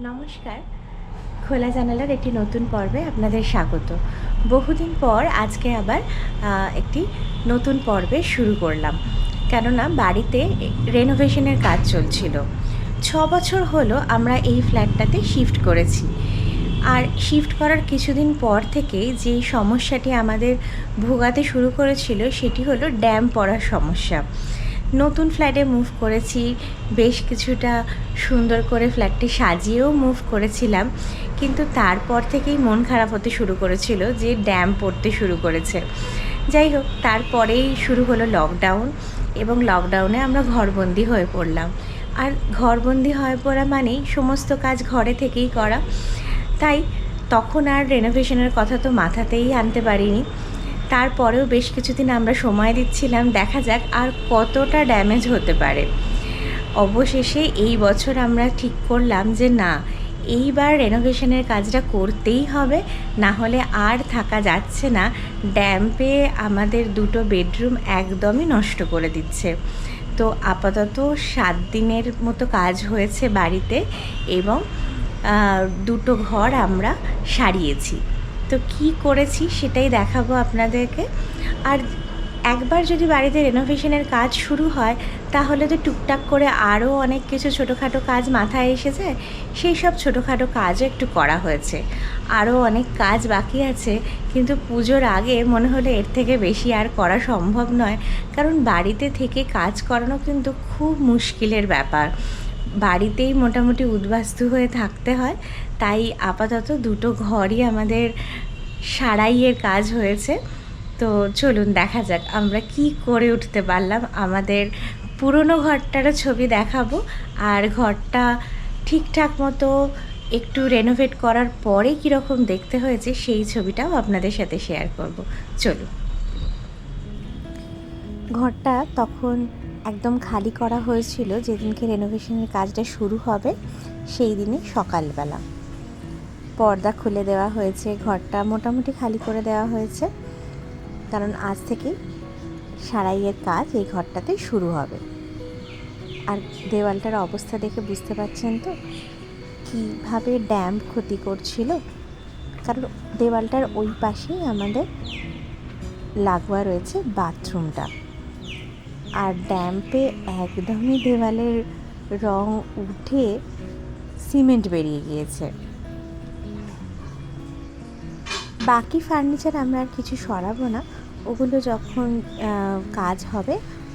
নমস্কার। খোলা জানালার একটি নতুন পর্বে আপনাদের স্বাগত। বহুদিন পর আজকে আবার একটি নতুন পর্বে শুরু করলাম। কেননা বাড়িতে রেনোভেশনের কাজ চলছিল। 6 বছর হলো আমরা এই ফ্ল্যাটটাতে শিফট করেছি। আর শিফট করার কিছুদিন পর থেকেই যে সমস্যাটি আমাদের ভোগাতে শুরু করেছিল সেটি হলো ড্যাম পড়ার সমস্যা। নতুন ফ্ল্যাটে মুভ করেছি, বেশ কিছুটা সুন্দর করে ফ্ল্যাটটি সাজিয়েও মুভ করেছিলাম, কিন্তু তারপর থেকেই মন খারাপ হতে শুরু করেছিল যে ড্যাম পড়তে শুরু করেছে। যাই হোক, তারপরেই শুরু হলো লকডাউন এবং লকডাউনে আমরা ঘরবন্দি হয়ে পড়লাম। আর ঘরবন্দি হয়ে পড়া মানেই সমস্ত কাজ ঘরে থেকেই করা। তাই তখন আর রেনোভেশনের কথা তো মাথাতেই আনতে পারিনি। তারপরেও বেশ কিছুদিন আমরা সময় দিচ্ছিলাম, দেখা যাক আর কতটা ড্যামেজ হতে পারে। অবশেষে এই বছর আমরা ঠিক করলাম যে না, এইবার রেনোভেশনের কাজটা করতেই হবে, না হলে আর থাকা যাচ্ছে না। ড্যাম্পে আমাদের 2টো বেডরুম একদমই নষ্ট করে দিচ্ছে। তো আপাতত 7 দিনের মতো কাজ হয়েছে বাড়িতে এবং 2টো ঘর আমরা সারিয়েছি। তো কী করেছি সেটাই দেখাবো আপনাদেরকে। আর একবার যদি বাড়িতে রেনোভেশনের কাজ শুরু হয় তাহলে তো টুকটাক করে আরও অনেক কিছু ছোটোখাটো কাজ মাথায় এসে যায়। সেই সব ছোটোখাটো কাজও একটু করা হয়েছে। আরও অনেক কাজ বাকি আছে, কিন্তু পুজোর আগে মনে হলো এর থেকে বেশি আর করা সম্ভব নয়। কারণ বাড়িতে থেকে কাজ করানো কিন্তু খুব মুশকিলের ব্যাপার। বাড়িতেই মোটামুটি উদ্বাস্তু হয়ে থাকতে হয়। তাই আপাতত 2টো ঘরই আমাদের সারাইয়ের কাজ হয়েছে। তো চলুন দেখা যাক আমরা কি করে উঠতে পারলাম। আমাদের পুরনো ঘরটারও ছবি দেখাবো, আর ঘরটা ঠিকঠাক মতো একটু রেনোভেট করার পরে কীরকম দেখতে হয়েছে সেই ছবিটাও আপনাদের সাথে শেয়ার করব। চলুন। ঘরটা তখন একদম খালি করা হয়েছিল যেদিনকে রেনোভেশনের কাজটা শুরু হবে সেই দিনে সকালবেলা। পর্দা খুলে দেওয়া হয়েছে, ঘরটা মোটামুটি খালি করে দেওয়া হয়েছে, কারণ আজ থেকেই সারাইয়ের কাজ এই ঘরটাতে শুরু হবে। আর দেওয়ালটার অবস্থা দেখে বুঝতে পারছেন তো কীভাবে ড্যাম্প ক্ষতি করছিল। কারণ দেওয়ালটার ওই পাশেই আমাদের লাগোয়া রয়েছে বাথরুমটা। আর ড্যাম্পে একদমই দেওয়ালের রং উঠে সিমেন্ট বেরিয়ে গিয়েছে। বাকি ফার্নিচার আমরা আর কিছু সরাবো না, ওগুলো যখন কাজ হবে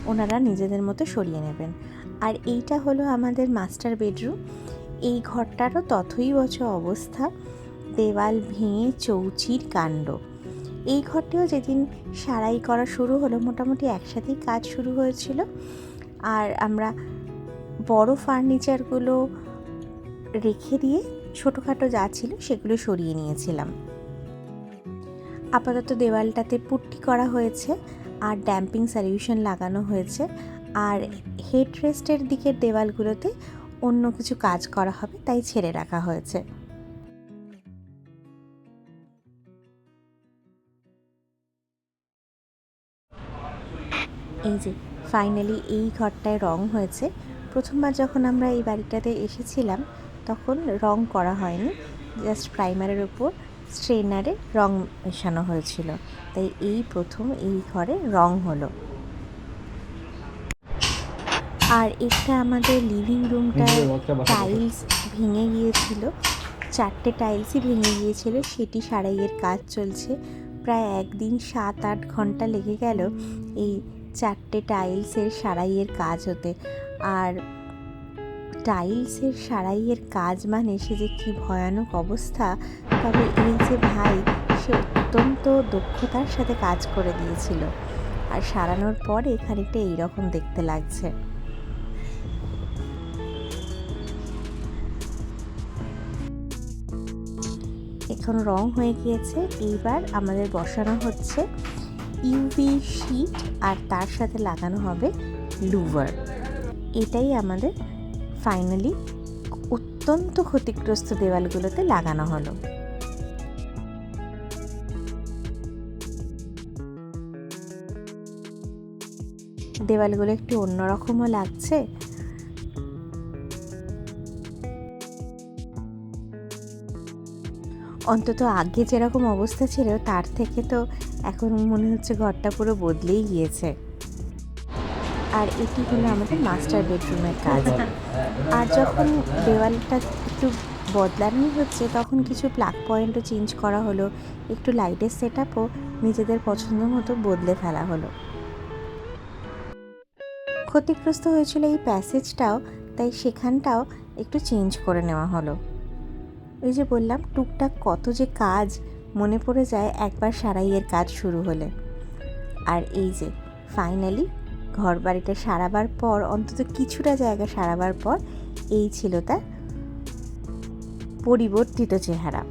ওনারা নিজেদের মতো সরিয়ে নেবেন। আর এইটা হলো আমাদের মাস্টার বেডরুম। এই ঘরটারও তথৈবচ অবস্থা, দেওয়াল ভেঙে চৌচির কাণ্ড। এই ঘরটিও যেদিন সারাই করা শুরু হলো মোটামুটি একসাথেই কাজ শুরু হয়েছিল। আর আমরা বড় ফার্নিচারগুলো রেখে দিয়ে ছোটোখাটো যা ছিল সেগুলো সরিয়ে নিয়েছিলাম। আপাতত দেওয়ালটাতে পুট্টি করা হয়েছে আর ড্যাম্পিং সলিউশন লাগানো হয়েছে। আর হেডরেস্টের দিকের দেওয়ালগুলোতে অন্য কিছু কাজ করা হবে, তাই ছেড়ে রাখা হয়েছে। এই যে ফাইনালি এই ঘরটায় রং হয়েছে। প্রথমবার যখন আমরা এই বাড়িটাতে এসেছিলাম তখন রং করা হয়নি, জাস্ট প্রাইমারের উপর স্ট্রেনারে রং মেশানো হয়েছিল। তাই এই প্রথম এই ঘরে রং হলো। আর এটা আমাদের লিভিং রুমটার টাইলস ভেঙে গিয়েছিল, 4টে টাইলসই ভেঙে গিয়েছিল, সেটি সারাইয়ের কাজ চলছে। প্রায় একদিন 7-8 ঘন্টা লেগে গেল এই 4টে টাইলসের সারাইয়ের কাজ হতে। আর টাইলসের সারাইয়ের কাজ মানে সে যে কী ভয়ানক অবস্থা। তবে এই যে ভাই, সে অত্যন্ত দক্ষতার সাথে কাজ করে দিয়েছিল। আর সারানোর পরে খানিকটা এইরকম দেখতে লাগছে। এখন রং হয়ে গিয়েছে, এইবার আমাদের বসানো হচ্ছে ইউভি শিট আর তার সাথে লাগানো হবে লুভার। এটাই আমাদের ফাইনালি অত্যন্ত ক্ষতিগ্রস্ত দেওয়ালগুলোতে লাগানো হলো। দেওয়ালগুলো একটু অন্যরকমও লাগছে। অন্তত আগে যেরকম অবস্থা ছিল তার থেকে তো এখন মনে হচ্ছে ঘরটা পুরো বদলেই গিয়েছে। আর এটি হলো আমাদের মাস্টার বেডরুমের কাজ। আর যখন দেওয়ালটা একটু বদলানোই হচ্ছে তখন কিছু প্লাগ পয়েন্টও চেঞ্জ করা হলো, একটু লাইটের সেট আপও নিজেদের পছন্দ মতো বদলে ফেলা হলো। ক্ষতিগ্রস্ত হয়েছিল এই প্যাসেজটাও, তাই সেখানটাও একটু চেঞ্জ করে নেওয়া হলো। ওই যে বললাম টুকটাক কত যে কাজ মনে পড়ে যায় একবার সারাইয়ের কাজ শুরু হলে। আর এই যে ফাইনালি ঘর বাড়িটা সারাবার পর, অন্তত কিছুটা জায়গা সারাবার পর, এই ছিল তার পরিবর্তিত চেহারা।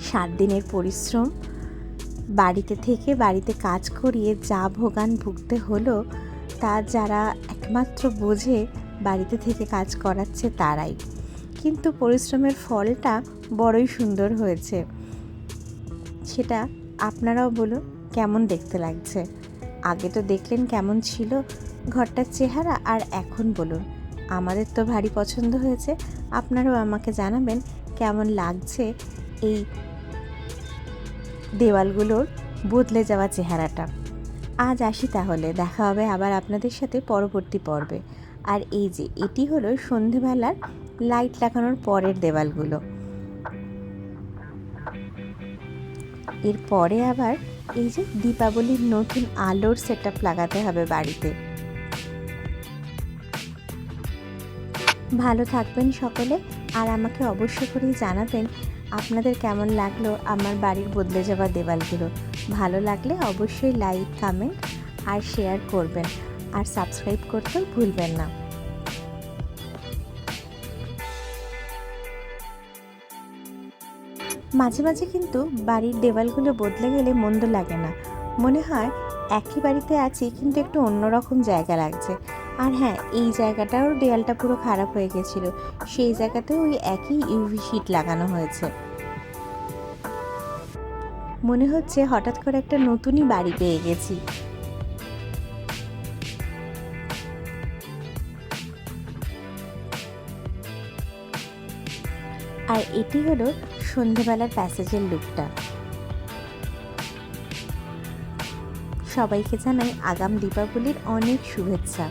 7 দিনের পরিশ্রম, বাড়িতে থেকে বাড়িতে কাজ করিয়ে যা ভোগান ভুগতে হলো তা যারা একমাত্র বোঝে বাড়িতে থেকে কাজ করাচ্ছে তারাই। কিন্তু পরিশ্রমের ফলটা বড়ই সুন্দর হয়েছে। সেটা আপনারাও বলুন কেমন দেখতে লাগছে। আগে তো দেখলেন কেমন ছিল ঘরটার চেহারা, আর এখন বলুন। আমাদের তো ভারী পছন্দ হয়েছে, আপনারাও আমাকে জানাবেন কেমন লাগছে এই দেওয়ালগুলোর বদলে যাওয়া চেহারাটা। আজ আসি তাহলে, দেখা হবে আবার আপনাদের সাথে পরবর্তী পর্বে। আর এই যে এটি হলো সন্ধেবেলার লাইট লাগানোর পরের দেওয়ালগুলো। এরপরে আবার এই যে দীপাবলির নতুন আলোর সেটআপ লাগাতে হবে বাড়িতে। ভালো থাকবেন সকলে, আর আমাকে অবশ্য করেই জানাবেন আপনাদের কেমন লাগলো আমার বাড়ির বদলে যাওয়া দেওয়ালগুলো। ভালো লাগলে অবশ্যই লাইক, কমেন্ট আর শেয়ার করবেন, আর সাবস্ক্রাইব করতেও ভুলবেন না। মাঝে মাঝে কিন্তু বাড়ির দেওয়ালগুলো বদলে গেলে মন্দ লাগে না, মনে হয় একই বাড়িতে আছি কিন্তু একটু অন্যরকম জায়গা লাগছে। আর হ্যাঁ, এই জায়গাটাও দেয়ালটা পুরো খারাপ হয়ে গেছিলো, সেই জায়গাতেও ওই একই ইউভি শিট লাগানো হয়েছে। মনে হচ্ছে হঠাৎ করে একটা নতুনই বাড়ি পেয়ে গেছি। আর এটি হলো সন্ধেবেলার প্যাসেজের লুকটা। সবাইকে জানাই আগাম দীপাবলির অনেক শুভেচ্ছা।